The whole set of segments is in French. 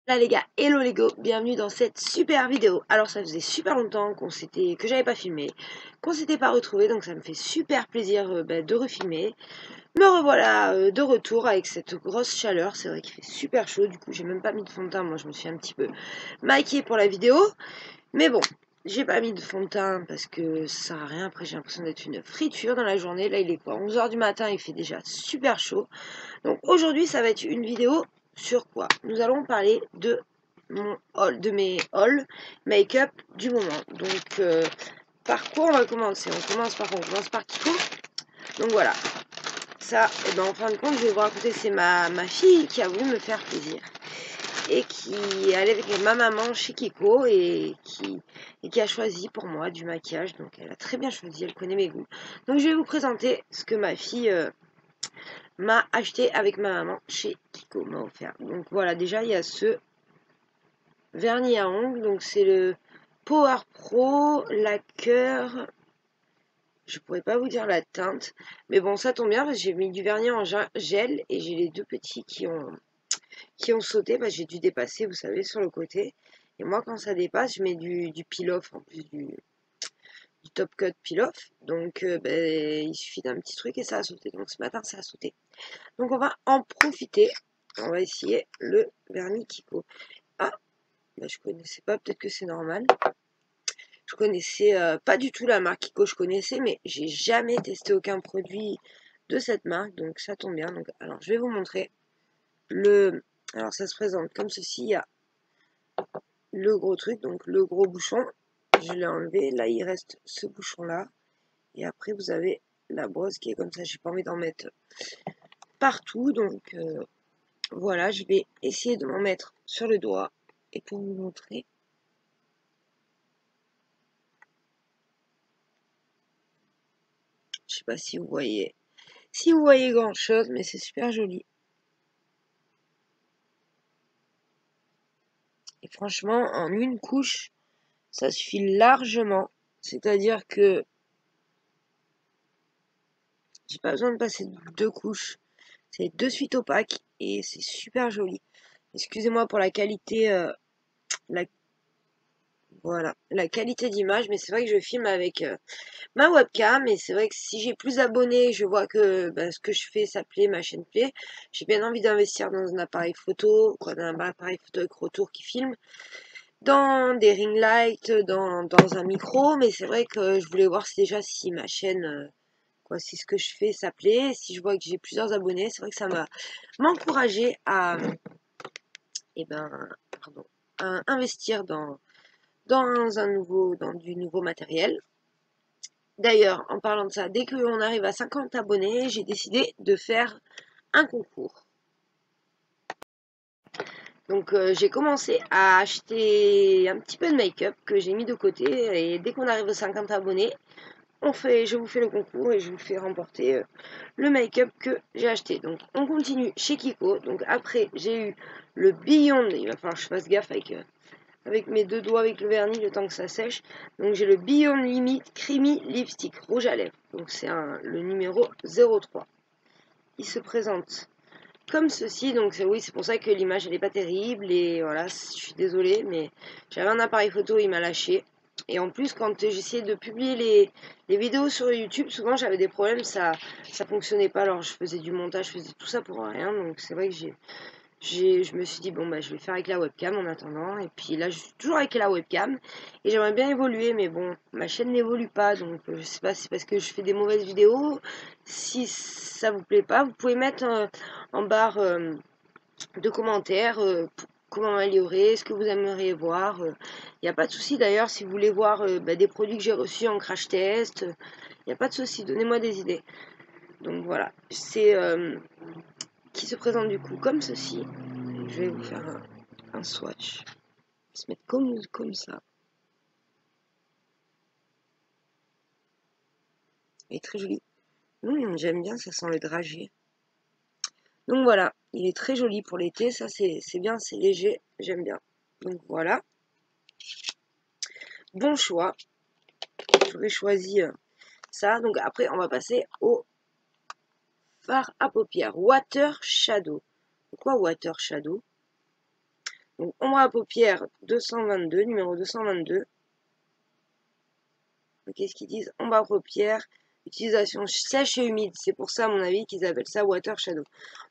Là les gars, hello les go, bienvenue dans cette super vidéo. Alors ça faisait super longtemps que j'avais pas filmé, qu'on s'était pas retrouvé, donc ça me fait super plaisir de refilmer. Me revoilà de retour avec cette grosse chaleur, c'est vrai qu'il fait super chaud, du coup j'ai même pas mis de fond de teint, moi je me suis un petit peu maquillée pour la vidéo. Mais bon, j'ai pas mis de fond de teint parce que ça sert à rien, après j'ai l'impression d'être une friture dans la journée. Là il est quoi, 11 h du matin, il fait déjà super chaud. Donc aujourd'hui, ça va être une vidéo sur quoi? Nous allons parler de mon haul, de mes hauls make-up du moment. Donc par quoi on va commencer? On commence par Kiko. Donc voilà. Ça, et ben en fin de compte, je vais vous raconter, c'est ma fille qui a voulu me faire plaisir et qui est allée avec ma maman chez Kiko et qui a choisi pour moi du maquillage. Donc elle a très bien choisi, elle connaît mes goûts. Donc je vais vous présenter ce que ma fille m'a acheté avec ma maman chez Kiko, m'a offert. Donc voilà, déjà il y a ce vernis à ongles, donc c'est le Power Pro Lacquer. Je pourrais pas vous dire la teinte, mais bon ça tombe bien parce que j'ai mis du vernis en gel et j'ai les deux petits qui ont sauté parce que j'ai dû dépasser, vous savez, sur le côté. Et moi quand ça dépasse, je mets du peel-off en plus du top coat peel-off. Donc il suffit d'un petit truc et ça a sauté. Donc ce matin ça a sauté. Donc on va en profiter. On va essayer le vernis Kiko. Ah, bah, je connaissais pas, peut-être que c'est normal. Je connaissais pas du tout la marque Kiko, je connaissais, mais j'ai jamais testé aucun produit de cette marque, donc ça tombe bien. Donc, alors je vais vous montrer le. Alors ça se présente comme ceci, il y a le gros truc, donc le gros bouchon. Je l'ai enlevé, là il reste ce bouchon là. Et après vous avez la brosse qui est comme ça, j'ai pas envie d'en mettre partout, donc voilà, je vais essayer de m'en mettre sur le doigt et pour vous montrer. Je sais pas si vous voyez. Si vous voyez grand chose, mais c'est super joli. Et franchement, en une couche, ça suffit largement. C'est-à-dire que j'ai pas besoin de passer deux couches. C'est de suite opaque et c'est super joli. Excusez-moi pour la qualité, la, voilà, la qualité d'image, mais c'est vrai que je filme avec ma webcam et c'est vrai que si j'ai plus d'abonnés, je vois que ce que je fais ça plaît, ma chaîne plaît. J'ai bien envie d'investir dans un appareil photo, quoi, dans un appareil photo avec retour qui filme, dans des ring lights, dans un micro, mais c'est vrai que je voulais voir si ma chaîne, quoi, si ce que je fais ça plaît, si je vois que j'ai plusieurs abonnés, c'est vrai que ça m'encourager à, pardon, à investir dans du nouveau matériel. D'ailleurs, en parlant de ça, dès qu'on arrive à 50 abonnés, j'ai décidé de faire un concours. Donc j'ai commencé à acheter un petit peu de make-up que j'ai mis de côté et dès qu'on arrive aux 50 abonnés, je vous fais le concours et je vous fais remporter le make-up que j'ai acheté. Donc on continue chez Kiko. Donc après j'ai eu le Beyond, il va falloir que je fasse gaffe avec mes deux doigts avec le vernis le temps que ça sèche. Donc j'ai le Beyond Limit Creamy Lipstick rouge à lèvres. Donc c'est le numéro 03. Il se présente comme ceci, donc oui, c'est pour ça que l'image elle est pas terrible et voilà, je suis désolée, mais j'avais un appareil photo, il m'a lâché. Et en plus, quand j'essayais de publier les vidéos sur YouTube, souvent j'avais des problèmes, ça fonctionnait pas. Alors je faisais du montage, je faisais tout ça pour rien, donc c'est vrai que je me suis dit bon bah je vais faire avec la webcam en attendant. Et puis là je suis toujours avec la webcam et j'aimerais bien évoluer, mais bon ma chaîne n'évolue pas, donc je sais pas si c'est parce que je fais des mauvaises vidéos. Si ça vous plaît pas, vous pouvez mettre en barre de commentaires comment améliorer, ce que vous aimeriez voir. Il n'y a pas de souci d'ailleurs si vous voulez voir des produits que j'ai reçus en crash test. Il n'y a pas de souci, donnez-moi des idées. Donc voilà, c'est qui se présente du coup comme ceci. Je vais vous faire un swatch. Se mettre comme ça. Il est très joli. J'aime bien, ça sent le dragée. Donc voilà, il est très joli pour l'été. Ça, c'est bien, c'est léger. J'aime bien. Donc voilà. Bon choix. J'aurais choisi ça. Donc après, on va passer au fard à paupières. Water Shadow. Pourquoi Water Shadow? Donc ombre à paupières 222, numéro 222. Qu'est-ce qu'ils disent? Ombre à paupières, utilisation sèche et humide. C'est pour ça, à mon avis, qu'ils appellent ça water shadow.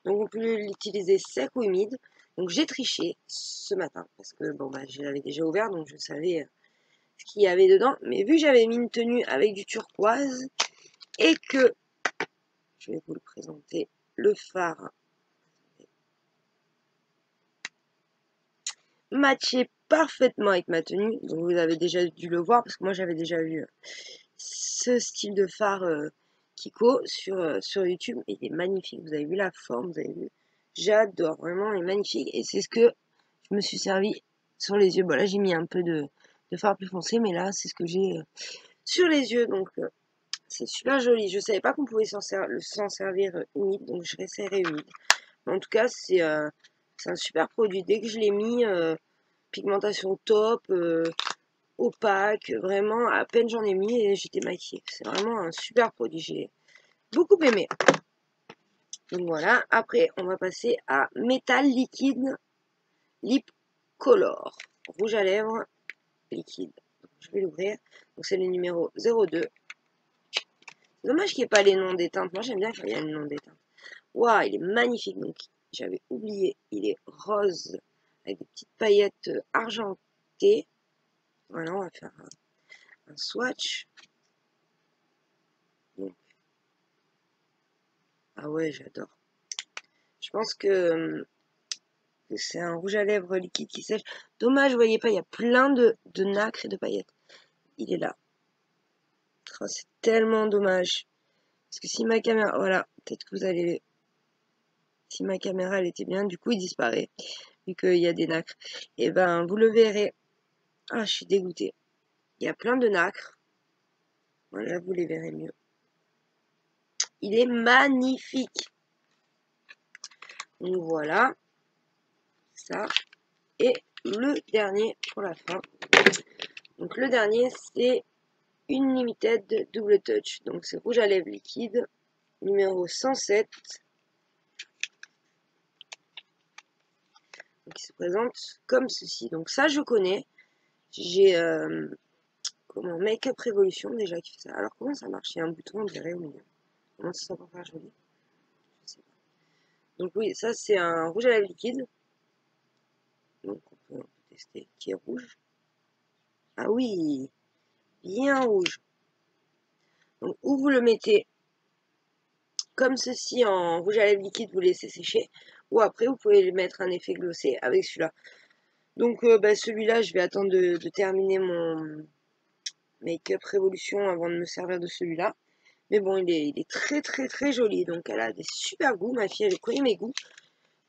Donc on peut l'utiliser sec ou humide. Donc j'ai triché ce matin parce que bon bah je l'avais déjà ouvert, donc je savais ce qu'il y avait dedans. Mais vu que j'avais mis une tenue avec du turquoise et que je vais vous le présenter, le fard matchait parfaitement avec ma tenue. Donc vous avez déjà dû le voir parce que moi j'avais déjà vu ce style de fard Kiko sur YouTube. Il est magnifique. Vous avez vu la forme, vous avez vu. J'adore, vraiment, il est magnifique. Et c'est ce que je me suis servi sur les yeux. Bon là j'ai mis un peu de fard plus foncé, mais là c'est ce que j'ai sur les yeux. Donc c'est super joli. Je savais pas qu'on pouvait s'en servir humide, donc je resserrai humide. En tout cas, c'est un super produit. Dès que je l'ai mis, pigmentation top, opaque, vraiment, à peine j'en ai mis et j'étais maquillée. C'est vraiment un super produit. J'ai beaucoup aimé. Donc voilà. Après, on va passer à Métal Liquide Lip Color. Rouge à lèvres liquide. Donc, je vais l'ouvrir. Donc c'est le numéro 02. Dommage qu'il n'y ait pas les noms des teintes. Moi, j'aime bien quand il y a le nom des teintes. Waouh, il est magnifique. Donc, j'avais oublié. Il est rose avec des petites paillettes argentées. Voilà, on va faire un swatch. Donc, ah ouais, j'adore. Je pense que c'est un rouge à lèvres liquide qui sèche. Dommage, vous voyez pas, il y a plein de nacre et de paillettes. Il est là. Oh, c'est tellement dommage. Parce que si ma caméra... Voilà, peut-être que vous allez... Si ma caméra, elle était bien, du coup, il disparaît. Vu qu'il y a des nacres. Et ben, vous le verrez. Ah, je suis dégoûtée. Il y a plein de nacres. Voilà, vous les verrez mieux. Il est magnifique. Donc voilà. Ça. Et le dernier pour la fin. Donc le dernier, c'est une Limited Double Touch. Donc c'est rouge à lèvres liquide, numéro 107. Donc il se présente comme ceci. Donc ça, je connais. J'ai comment Make-up Revolution déjà qui fait ça. Alors comment ça marche? Il y a un bouton, on dirait, au milieu. Comment ça pour faire joli? Je sais pas. Donc oui, ça c'est un rouge à lèvres liquide. Donc on peut tester qui est rouge. Ah oui, bien rouge. Donc où vous le mettez comme ceci en rouge à lèvres liquide, vous laissez sécher. Ou après, vous pouvez mettre un effet glossé avec celui-là. Donc bah, celui-là, je vais attendre de terminer mon Make-up Révolution avant de me servir de celui-là. Mais bon, il est très très très joli. Donc elle a des super goûts. Ma fille, elle connaît mes goûts.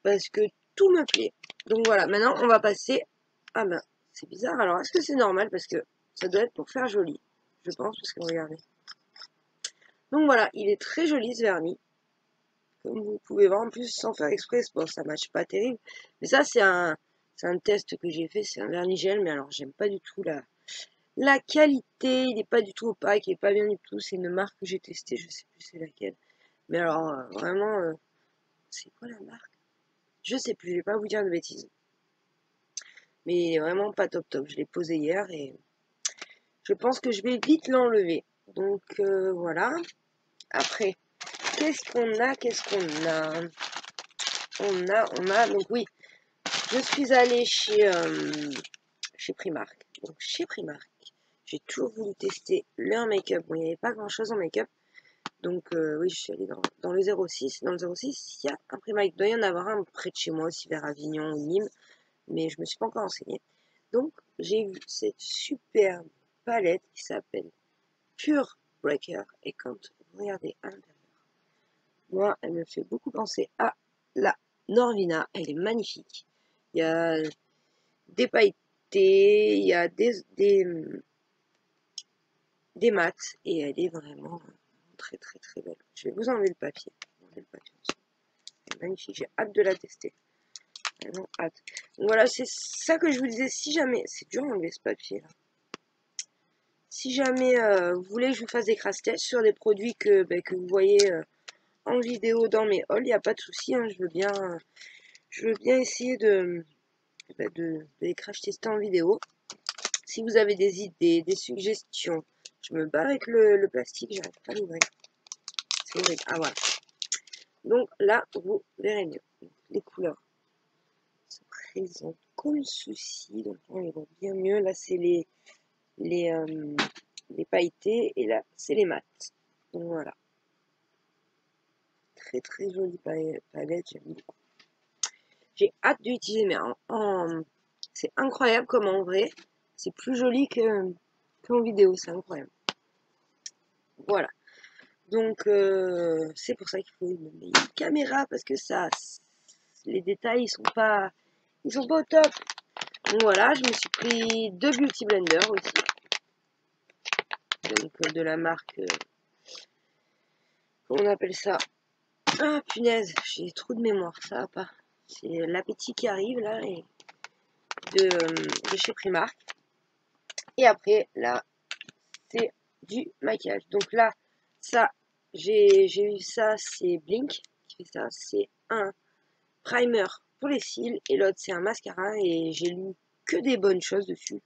Parce que tout me plaît. Donc voilà, maintenant on va passer... Ah ben, c'est bizarre. Alors, est-ce que c'est normal? Parce que ça doit être pour faire joli. Je pense, parce que regardez. Donc voilà, il est très joli ce vernis. Comme vous pouvez voir, en plus, sans faire exprès, bon, ça matche pas terrible. Mais ça, c'est un test que j'ai fait. C'est un vernis gel, mais alors, j'aime pas du tout la qualité. Il n'est pas du tout opaque, il est pas bien du tout. C'est une marque que j'ai testée, je sais plus c'est laquelle. Mais alors, vraiment, c'est quoi la marque? Je sais plus, je vais pas vous dire de bêtises. Mais il est vraiment pas top top. Je l'ai posé hier et je pense que je vais vite l'enlever. Donc, voilà. Après, qu'est-ce qu'on a? Qu'est-ce qu'on a? On a, donc oui, je suis allée chez Primark. Donc chez Primark, j'ai toujours voulu tester leur make-up. Bon, il n'y avait pas grand-chose en make-up. Donc oui, je suis allée dans le 06. Dans le 06, il y a un Primark. Il doit y en avoir un près de chez moi aussi, vers Avignon ou Nîmes. Mais je me suis pas encore renseignée. Donc j'ai vu cette superbe palette qui s'appelle Pure Breaker. Et quand vous regardez à l'intérieur, moi, elle me fait beaucoup penser à la Norvina. Elle est magnifique. Il y a des pailletés, il y a des mats et elle est vraiment très très très belle. Je vais vous enlever le papier. Elle est magnifique, j'ai hâte de la tester. Vraiment hâte. Donc voilà, c'est ça que je vous disais. Si jamais, c'est dur d'enlever ce papier là. Si jamais vous voulez que je vous fasse des crash tests sur des produits que vous voyez en vidéo dans mes hauls, il n'y a pas de souci. Hein, je veux bien essayer de les crash tester en vidéo. Si vous avez des idées, des suggestions, je me bats avec le plastique, j'arrive pas à l'ouvrir. C'est horrible. Ah voilà. Donc là, vous verrez mieux. Les couleurs se présentent comme ceci. Donc on les voit bien mieux. Là, c'est les pailletés et là, c'est les mats. Donc voilà. Très très jolie palette, j'aime beaucoup. J'ai hâte d'utiliser, mais c'est incroyable comme en vrai, c'est plus joli qu'en vidéo, c'est incroyable. Voilà. Donc c'est pour ça qu'il faut une meilleure caméra parce que ça, les détails ils sont pas au top. Donc voilà, je me suis pris 2 Beauty Blender aussi, donc de la marque, comment on appelle ça? Ah punaise, j'ai trop de mémoire, ça va pas. C'est l'appétit qui arrive là et de chez Primark. Et après là, c'est du maquillage. Donc là, ça, j'ai eu ça, c'est Blink qui fait ça, c'est un primer pour les cils et l'autre c'est un mascara et j'ai lu que des bonnes choses dessus.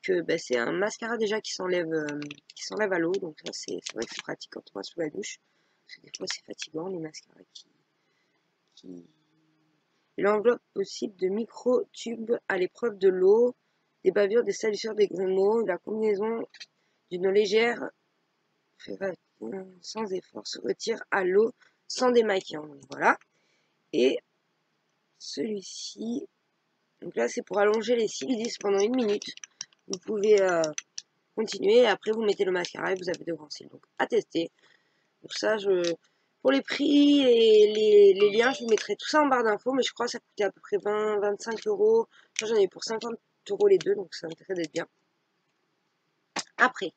Que bah, c'est un mascara déjà qui s'enlève à l'eau, donc ça c'est vrai que c'est pratique quand on va sous la douche. Parce que des fois c'est fatigant les mascaras qui... L'enveloppe possible de micro-tubes à l'épreuve de l'eau, des bavures, des salissures, des grumeaux, la combinaison d'une légère sans effort se retire à l'eau sans démaquillant. Donc voilà. Et celui-ci, donc là c'est pour allonger les cils, ils disent pendant 1 minute. Vous pouvez continuer et après vous mettez le mascara et vous avez de grands cils. Donc à tester. Donc ça, pour les prix et les liens, je vous mettrai tout ça en barre d'infos, mais je crois que ça coûtait à peu près 20-25 euros. Moi j'en ai eu pour 50 euros les deux, donc ça m'intéresse d'être bien. Après,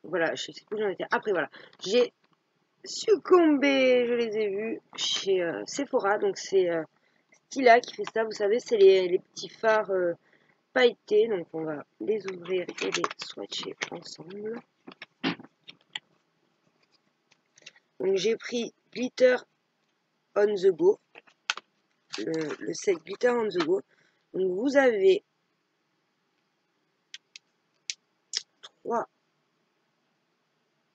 voilà, je sais plus où j'en étais. Après, voilà, j'ai succombé, je les ai vus chez Sephora, donc c'est Stila qui fait ça, vous savez, c'est les petits fards pailletés, donc on va les ouvrir et les swatcher ensemble. Donc j'ai pris Glitter on the Go, le set Glitter on the Go. Donc vous avez 3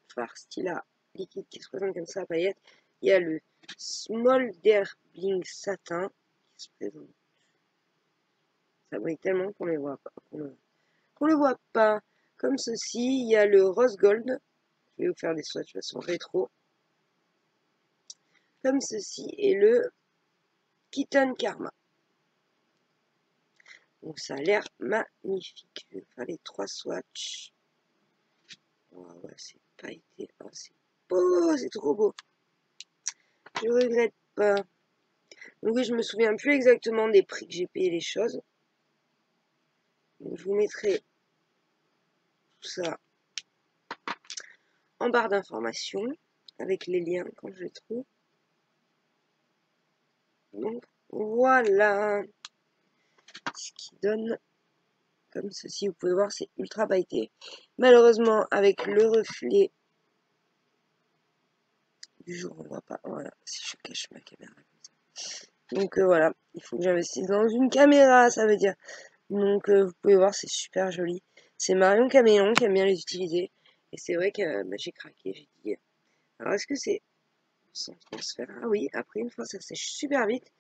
fards Stila liquide qui se présentent comme ça à paillettes. Il y a le Smoldering Satin qui se présente. Ça brille tellement qu'on les voit pas, qu'on le voit pas. Comme ceci, il y a le Rose Gold. Je vais vous faire des swatchs de façon rétro. Comme ceci, et le Kitten Karma. Donc ça a l'air magnifique. Je vais faire les 3 swatchs. Oh, ouais, c'est pas été. Oh, c'est beau, c'est trop beau. Je regrette pas. Donc oui, je me souviens plus exactement des prix que j'ai payé les choses. Donc, je vous mettrai tout ça en barre d'informations avec les liens quand je les trouve. Donc voilà ce qui donne comme ceci. Vous pouvez voir, c'est ultra pailleté. Malheureusement, avec le reflet du jour, on voit pas. Voilà, si je cache ma caméra comme ça. Donc voilà, il faut que j'investisse dans une caméra, ça veut dire. Donc vous pouvez voir, c'est super joli. C'est Marion Caméléon qui aime bien les utiliser. Et c'est vrai que bah, j'ai craqué, j'ai dit. Alors est-ce que c'est sans transfert? Ah oui, après une fois ça sèche super vite.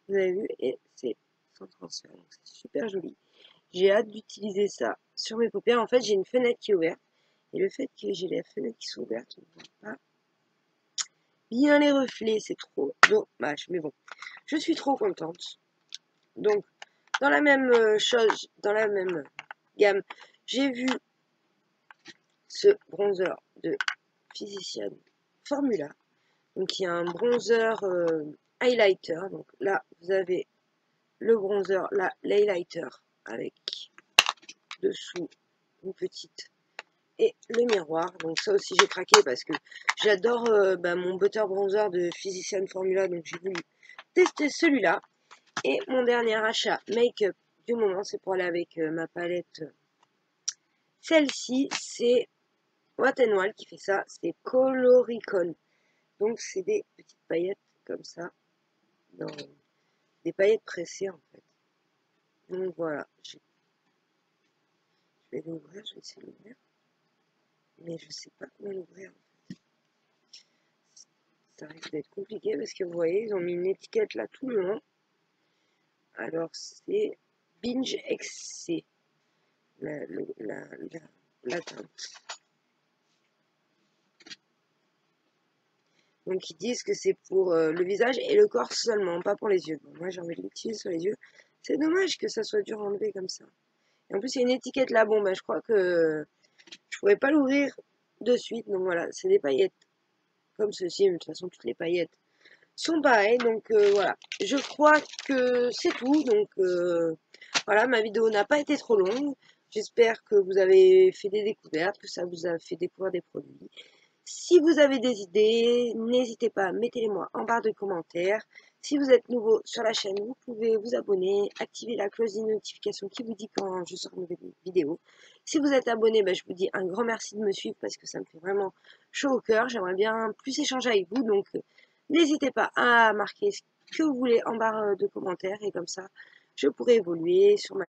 Vous avez vu, et c'est sans transfert. Donc c'est super joli. J'ai hâte d'utiliser ça sur mes paupières. En fait, j'ai une fenêtre qui est ouverte. Et le fait que j'ai les fenêtres qui sont ouvertes, on ne voit pas bien les reflets. C'est trop dommage. Mais bon, je suis trop contente. Donc, dans la même chose, dans la même gamme, j'ai vu ce bronzer de Physician Formula. Donc, il y a un bronzer highlighter. Donc là, vous avez le bronzer, là, l'highlighter avec dessous une petite et le miroir. Donc ça aussi j'ai craqué parce que j'adore mon butter bronzer de Physician Formula, donc j'ai voulu tester celui-là. Et mon dernier achat make-up du moment, c'est pour aller avec ma palette. Celle-ci, c'est Wet n Wild qui fait ça, c'est Coloricon. Donc c'est des petites paillettes comme ça. dans des paillettes pressées en fait. Donc voilà, je vais l'ouvrir, je vais essayer de l'ouvrir. Mais je sais pas comment l'ouvrir. Ça risque d'être compliqué parce que vous voyez, ils ont mis une étiquette là tout le long. Alors c'est Binge XC, la teinte. Donc ils disent que c'est pour le visage et le corps seulement, pas pour les yeux. Bon, moi j'ai envie de l'utiliser sur les yeux. C'est dommage que ça soit dur à enlever comme ça. Et en plus il y a une étiquette là, bon bah je crois que je pourrais pas l'ouvrir de suite. Donc voilà, c'est des paillettes comme ceci, mais de toute façon toutes les paillettes sont pareilles. Donc voilà, je crois que c'est tout. Donc voilà, ma vidéo n'a pas été trop longue. J'espère que vous avez fait des découvertes, que ça vous a fait découvrir des produits. Si vous avez des idées, n'hésitez pas, mettez-les-moi en barre de commentaires. Si vous êtes nouveau sur la chaîne, vous pouvez vous abonner, activer la cloche de notification qui vous dit quand je sors une nouvelle vidéo. Si vous êtes abonné, je vous dis un grand merci de me suivre parce que ça me fait vraiment chaud au cœur. J'aimerais bien plus échanger avec vous, donc n'hésitez pas à marquer ce que vous voulez en barre de commentaires et comme ça, je pourrai évoluer sur ma